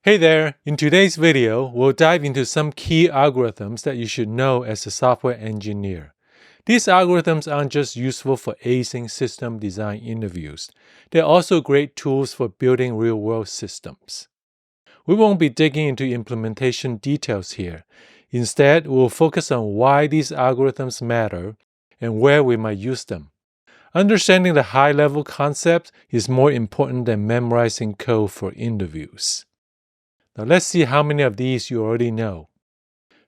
Hey there! In today's video, we'll dive into some key algorithms that you should know as a software engineer. These algorithms aren't just useful for acing system design interviews. They're also great tools for building real-world systems. We won't be digging into implementation details here. Instead, we'll focus on why these algorithms matter and where we might use them. Understanding the high-level concepts is more important than memorizing code for interviews. Now let's see how many of these you already know.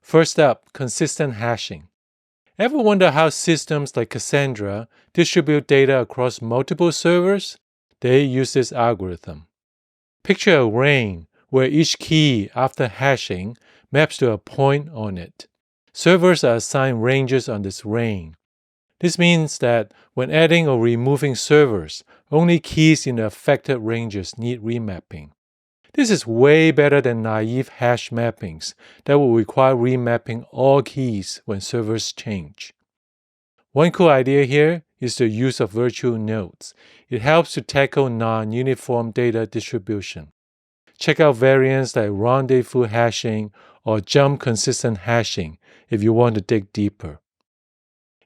First up, consistent hashing. Ever wonder how systems like Cassandra distribute data across multiple servers? They use this algorithm. Picture a ring where each key after hashing maps to a point on it. Servers are assigned ranges on this ring. This means that when adding or removing servers, only keys in the affected ranges need remapping. This is way better than naive hash mappings that will require remapping all keys when servers change. One cool idea here is the use of virtual nodes. It helps to tackle non-uniform data distribution. Check out variants like rendezvous hashing or jump consistent hashing if you want to dig deeper.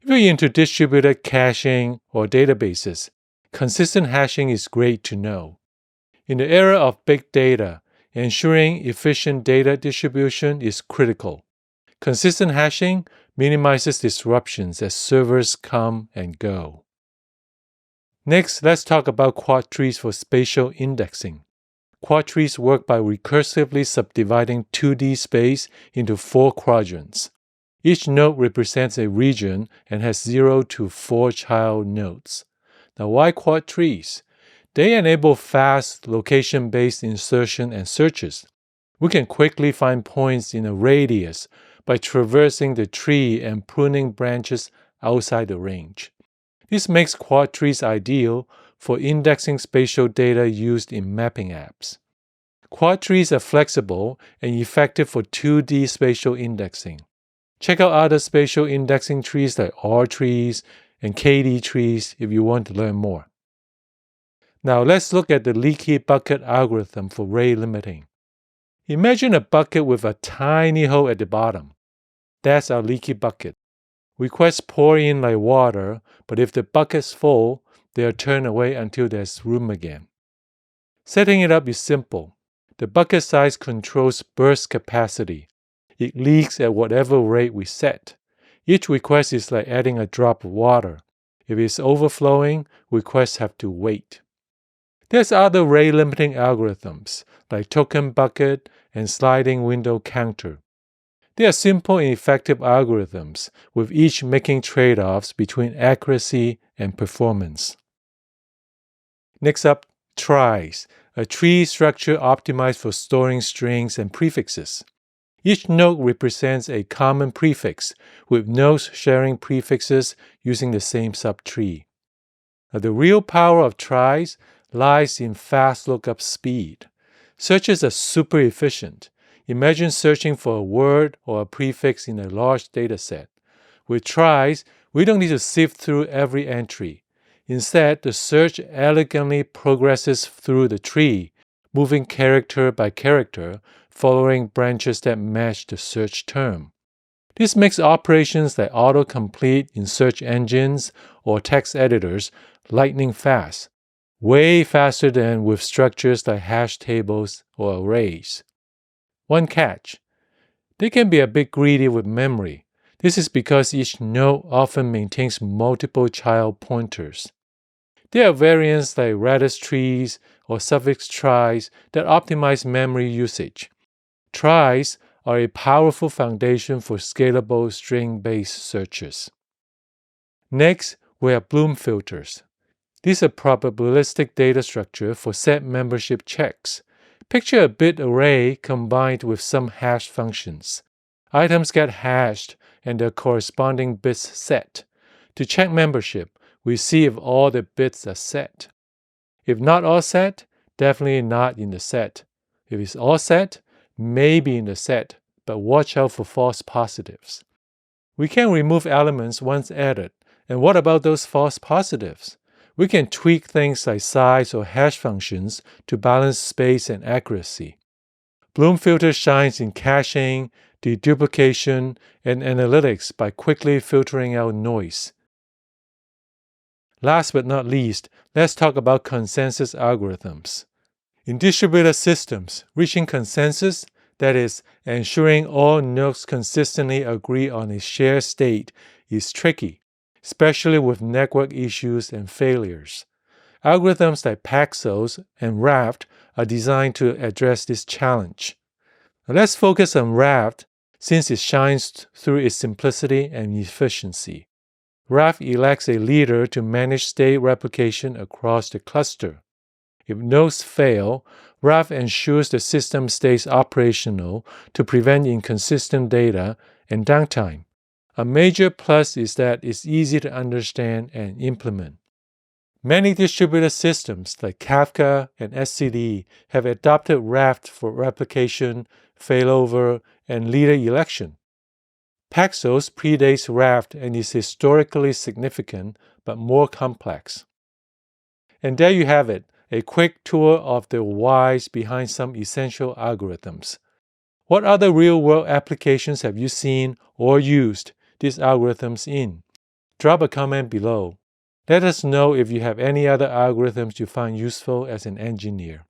If you're into distributed caching or databases, consistent hashing is great to know. In the era of big data, ensuring efficient data distribution is critical. Consistent hashing minimizes disruptions as servers come and go. Next, let's talk about quadtrees for spatial indexing. Quadtrees work by recursively subdividing 2D space into 4 quadrants. Each node represents a region and has 0 to 4 child nodes. Now, why quadtrees? They enable fast, location-based insertion and searches. We can quickly find points in a radius by traversing the tree and pruning branches outside the range. This makes quadtrees ideal for indexing spatial data used in mapping apps. Quadtrees are flexible and effective for 2D spatial indexing. Check out other spatial indexing trees like R trees and KD trees if you want to learn more. Now let's look at the leaky bucket algorithm for rate limiting. Imagine a bucket with a tiny hole at the bottom. That's our leaky bucket. Requests pour in like water, but if the bucket's full, they are turned away until there's room again. Setting it up is simple. The bucket size controls burst capacity. It leaks at whatever rate we set. Each request is like adding a drop of water. If it's overflowing, requests have to wait. There's other rate-limiting algorithms, like token bucket and sliding window counter. They are simple and effective algorithms, with each making trade-offs between accuracy and performance. Next up, tries, a tree structure optimized for storing strings and prefixes. Each node represents a common prefix, with nodes sharing prefixes using the same subtree. Now, the real power of tries lies in fast lookup speed. Searches are super efficient. Imagine searching for a word or a prefix in a large dataset. With tries, we don't need to sift through every entry. Instead, the search elegantly progresses through the tree, moving character by character, following branches that match the search term. This makes operations like autocomplete in search engines or text editors lightning fast, way faster than with structures like hash tables or arrays. One catch: they can be a bit greedy with memory. This is because each node often maintains multiple child pointers. There are variants like radius trees or suffix tries that optimize memory usage. Tries are a powerful foundation for scalable string-based searches. Next, we have Bloom filters. These are probabilistic data structure for set membership checks. Picture a bit array combined with some hash functions. Items get hashed and their corresponding bits set. To check membership, we see if all the bits are set. If not all set, definitely not in the set. If it's all set, maybe in the set, but watch out for false positives. We can remove elements once added, And what about those false positives? We can tweak things like size or hash functions to balance space and accuracy. Bloomfilter shines in caching, deduplication, and analytics by quickly filtering out noise. Last but not least, let's talk about consensus algorithms. In distributed systems, reaching consensus, that is, ensuring all nodes consistently agree on a shared state, is tricky, especially with network issues and failures. Algorithms like Paxos and Raft are designed to address this challenge. Now let's focus on Raft since it shines through its simplicity and efficiency. Raft elects a leader to manage state replication across the cluster. If nodes fail, Raft ensures the system stays operational to prevent inconsistent data and downtime. A major plus is that it's easy to understand and implement. Many distributed systems like Kafka and etcd have adopted Raft for replication, failover, and leader election. Paxos predates Raft and is historically significant but more complex. And there you have it, a quick tour of the whys behind some essential algorithms. What other real-world applications have you seen or used these algorithms in? Drop a comment below. Let us know if you have any other algorithms you find useful as an engineer.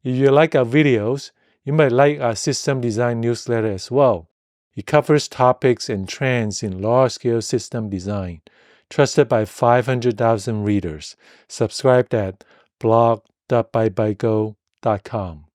If you like our videos, you might like our system design newsletter as well. It covers topics and trends in large-scale system design, trusted by 500,000 readers. Subscribe at blog.bytebytego.com.